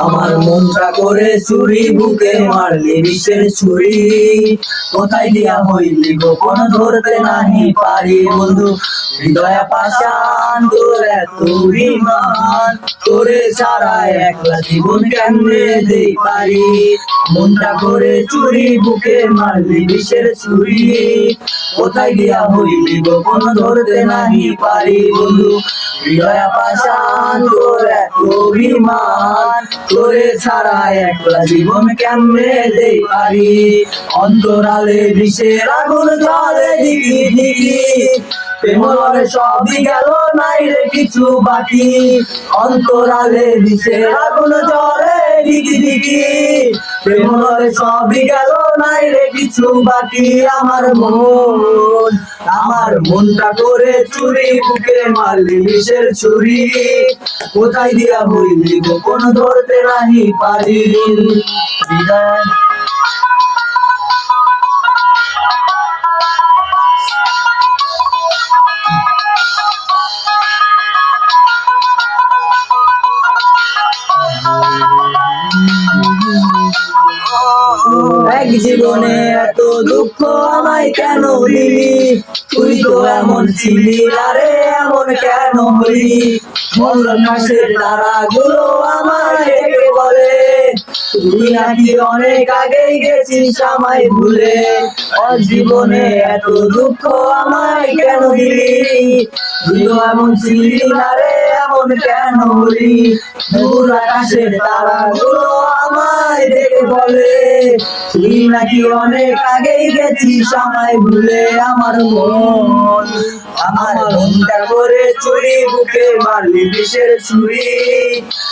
আমার মনটা করে চুরি, বুকে মারলি বিষের ছুরি। কোথায় দিয়া হইলি গোপন ধরতে নাহি পারি বন্ধু। হৃদয় পাষাণ তোর এত অভিমান, তোরে ছাড়া একলা জীবন কেমনে দেই পারি। মনটা করে চুরি, বুকে মারলি বিষের ছুরি। কোথায় দিয়া হইলি গোপন ধরতে নাহি পারি বন্ধু। হৃদয় পাষাণ তোর এত অভিমান, তোরে ছাড়া একলা জীবন কেমনে দেই পারি। অন্তরালে বিষের আগুন জ্বলে দিকি দিকি, প্রেমরে সবই গেল নাই রে কিছু বাকি। অন্তরালে বিষের আগুন জ্বলে দিকি দিকি, প্রেমরে সবই গেল নাই রে কিছু বাকি। আমার মনটা করে চুরি, বুকে মারলি বিষের ছুরি। কোথায় দিয়া হইলি গোপন ধরতে নাহি পারি। হৃদয় এক জীবনে এত দুঃখ আমায় কেন দিলি। তুই তো এমন ছিলি না রে, এমন কেন হলি। মন আকাশের তারাগুলো আমায় ডেকে বলে, তুই নাকি অনেক আগেই গেছিস আমায় ভুলে। জীবনে এত দুঃখ আমায় কেন দিলি। তুই তো এমন ছিলি না রে, এমন কেন হলি। দূর আকাশের তারাগুলো আমায় ডেকে বলে, তুই নাকি অনেক আগেই গেছিস আমায় ভুলে। আমার মনটা করে চুরি, বুকে মারলি বিষের ছুরি।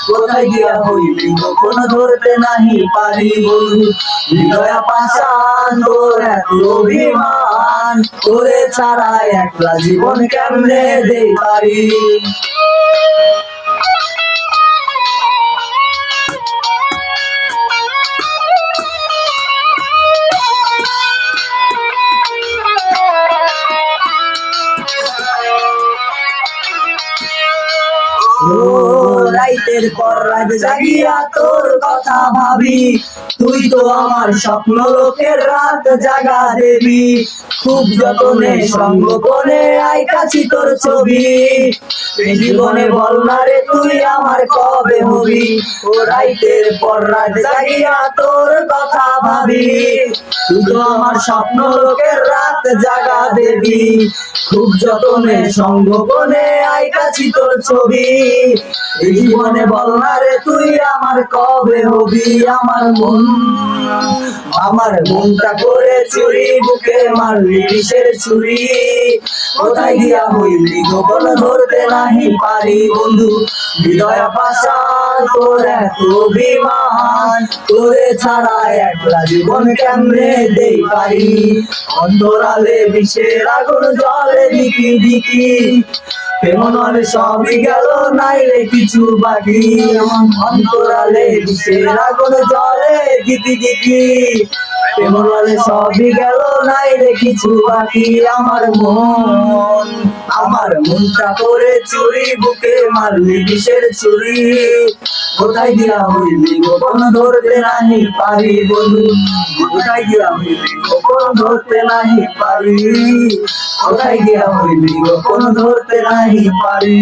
কোথায় গিয়া হইলি গোপন ধরতে নাহি পারি বন্ধু। হৃদয় পাষাণ তোর এত অভিমান, তোরে ছাড়া একলা জীবন কেমনে দেই পারি। রাইতের পর রাত জাগিয়া তোর কথা ভাবি। তুই তো আমার স্বপ্ন লোকের রাত জাগা দেবী। খুব যতনে সঙ্গোপনে আইতাছি তোর ছবি। জীবনে বল না রে তুই আমার কবে হবি। ও রাইতের পর রাত জাগিয়া তোর কথা ভাবি। তুই তো আমার স্বপ্ন লোকের রাত জাগা দেবী। খুব যতনে সঙ্গোপনে আইতাছি তোর ছবি। এই জীবনে বল না রে তুই আমার কবে হবি। আমার মনটা করে চুরি, বুকে মারলি বিষের ছুরি। কোথায় গিয়া হইলি গোপন ধরতে নাহি পারি বন্ধু। হৃদয় পাষাণ তোর এত অভিমান, তোরে ছাড়া একলা জীবন কেমনে দেই পারি। অন্তরালে বিষের আগুন জ্বলে দিকি দিকি, প্রেমনলে সবই গেল নাই রে কিছু বাকি। অন্তরালে বিষের আগুন জ্বলে দিকি দিকি, প্রেমনলে সবই গেল নাই রে কিছু বাকি। আমার মনটা করে চুরি, বুকে মারলি বিষের ছুরি। কোথায় গিয়া হইলি গোপন ধরতে নাহি পারি বন্ধু। কোথায় গিয়া হইলি গোপন ধরতে নাহি পারি। কোথায় গিয়া হইলি গোপন ধরতে নাহি পারি।